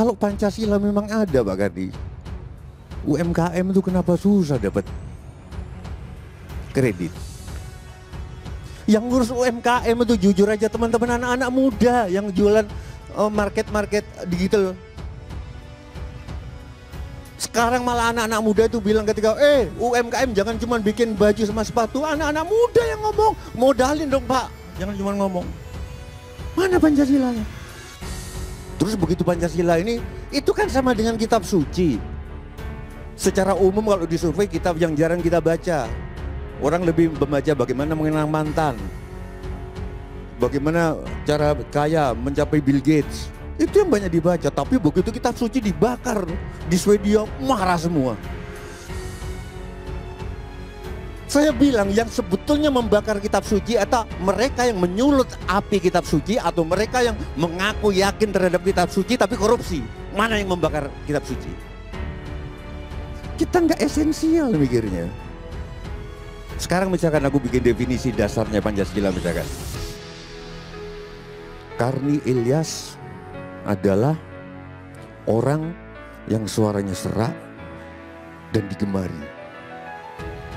Kalau Pancasila memang ada Pak Kardi, UMKM itu kenapa susah dapat kredit? Yang ngurus UMKM itu jujur aja teman-teman anak-anak muda yang jualan market digital. Sekarang malah anak-anak muda itu bilang ketika UMKM jangan cuma bikin baju sama sepatu. Anak-anak muda yang ngomong, modalin dong Pak, jangan cuma ngomong. Mana Pancasilanya? Terus begitu Pancasila ini, itu kan sama dengan kitab suci. Secara umum kalau disurvei kitab yang jarang kita baca. Orang lebih membaca bagaimana mengenang mantan, bagaimana cara kaya mencapai Bill Gates. Itu yang banyak dibaca. Tapi begitu kitab suci dibakar di Swedia, marah semua. Saya bilang yang sebetulnya membakar kitab suci atau mereka yang menyulut api kitab suci, atau mereka yang mengaku yakin terhadap kitab suci tapi korupsi. Mana yang membakar kitab suci? Kita nggak esensial mikirnya. Sekarang misalkan aku bikin definisi dasarnya Pancasila misalkan. Karni Ilyas adalah orang yang suaranya serak dan digemari.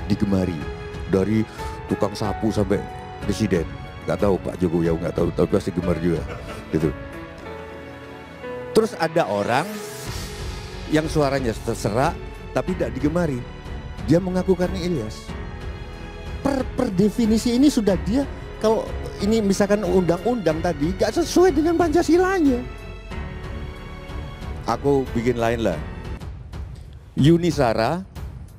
Digemari dari tukang sapu sampai presiden. Gak tahu Pak Jokowi, ya gak tahu, tapi pasti gemar juga gitu. Terus ada orang yang suaranya serak tapi tidak digemari. Dia mengaku Karni Ilyas. Per definisi ini sudah dia, kalau ini misalkan undang-undang tadi gak sesuai dengan Pancasilanya. Aku bikin lain lah. Yuni Shara,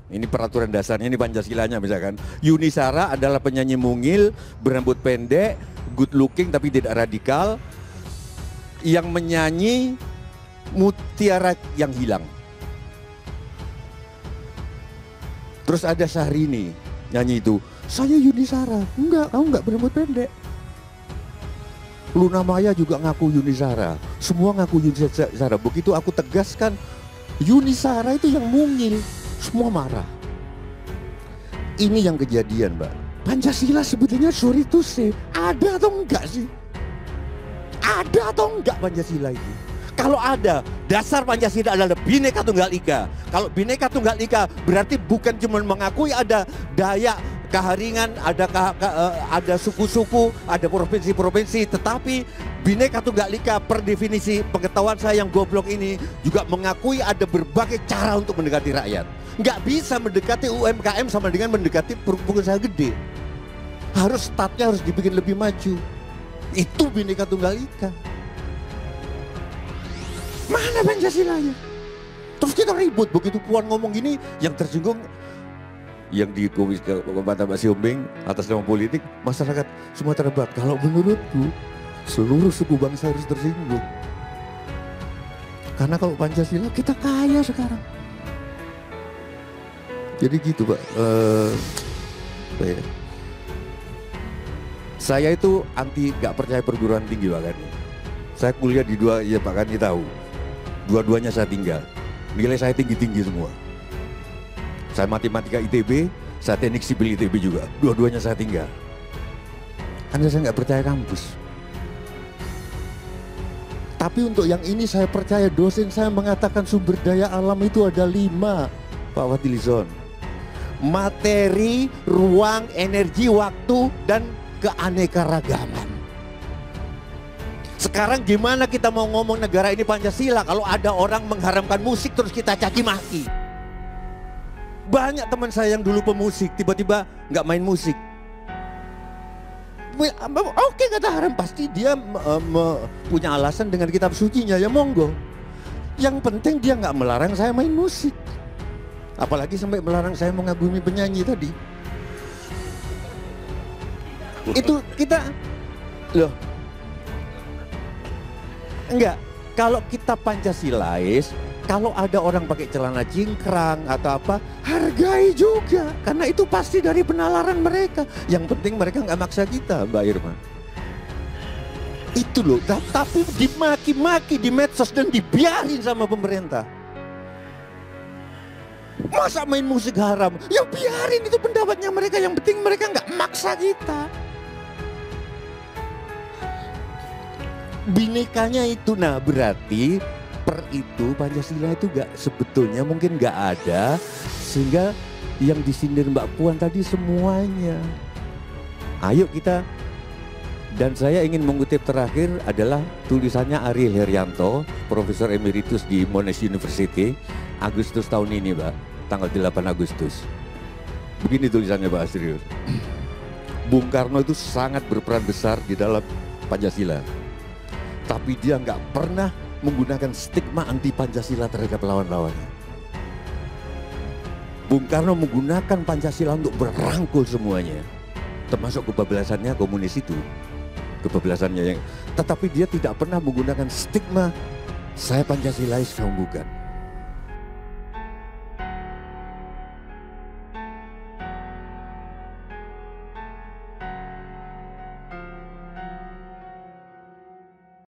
ini peraturan dasarnya, ini Pancasilanya misalkan. Yuni Shara adalah penyanyi mungil, berambut pendek, good looking tapi tidak radikal, yang menyanyi Mutiara yang Hilang. Terus ada Syahrini nyanyi itu, saya Yuni Shara. Enggak, kamu enggak berambut pendek. Luna Maya juga ngaku Yuni Shara. Semua ngaku Yuni Shara. Begitu aku tegaskan Yuni Shara itu yang mungil, semua marah. Ini yang kejadian Mbak. Pancasila sebetulnya sorry to say, ada atau enggak sih? Ada atau enggak Pancasila itu? Kalau ada, dasar Pancasila adalah Bhinneka Tunggal Ika. Kalau Bhinneka Tunggal Ika berarti bukan cuma mengakui ada Dayak, Kaharingan, ada suku-suku, ada provinsi-provinsi, tetapi Bhinneka Tunggal Ika per definisi pengetahuan saya yang goblok ini juga mengakui ada berbagai cara untuk mendekati rakyat. Nggak bisa mendekati UMKM sama dengan mendekati pengusaha gede. Harus statnya harus dibikin lebih maju. Itu Bhinneka Tunggal Ika. Mana Pancasilanya? Terus kita ribut begitu Puan ngomong gini, yang tersinggung yang di Komite Mbak Siombing atas nama politik, masyarakat Sumatera Barat. Kalau menurutku seluruh suku bangsa harus tersinggung. Karena kalau Pancasila kita kaya sekarang. Jadi gitu Pak. Saya itu anti gak percaya perguruan tinggi Pak Kani. Saya kuliah di dua, ya Pak Kani tahu. Dua-duanya saya tinggal. Nilai saya tinggi-tinggi semua. Saya matematika ITB, saya teknik sipil ITB juga. Dua-duanya saya tinggal. Karena saya nggak percaya kampus. Tapi untuk yang ini saya percaya, dosen saya mengatakan sumber daya alam itu ada 5, Pak Fadlizon. Materi, ruang, energi, waktu, dan keanekaragaman. Sekarang gimana kita mau ngomong negara ini Pancasila kalau ada orang mengharamkan musik terus kita caci maki? Banyak teman saya yang dulu pemusik tiba-tiba nggak main musik. Oke kata haram, pasti dia punya alasan dengan kitab sucinya, ya monggo. Yang penting dia nggak melarang saya main musik. Apalagi sampai melarang saya mengagumi penyanyi tadi. Itu kita loh. Enggak, kalau kita Pancasilais, kalau ada orang pakai celana cingkrang atau apa, hargai juga. Karena itu pasti dari penalaran mereka. Yang penting mereka nggak maksa kita, Mbak Irma. Itu loh, tapi dimaki-maki di medsos dan dibiarin sama pemerintah. Masa main musik haram? Ya biarin, itu pendapatnya mereka. Yang penting mereka nggak maksa kita. Binekanya itu, nah berarti per itu Pancasila itu sebetulnya mungkin nggak ada, sehingga yang disindir Mbak Puan tadi semuanya. Ayo kita, dan saya ingin mengutip terakhir adalah tulisannya Ariel Heryanto, Profesor Emeritus di Monash University, Agustus tahun ini, Mbak, tanggal 8 Agustus. Begini tulisannya, Pak Asrius. Bung Karno itu sangat berperan besar di dalam Pancasila, tapi dia nggak pernah menggunakan stigma anti Pancasila terhadap lawan-lawannya. Bung Karno menggunakan Pancasila untuk berangkul semuanya, termasuk kebablasannya komunis itu, kebablasannya yang, tetapi dia tidak pernah menggunakan stigma saya Pancasilais kamu bukan.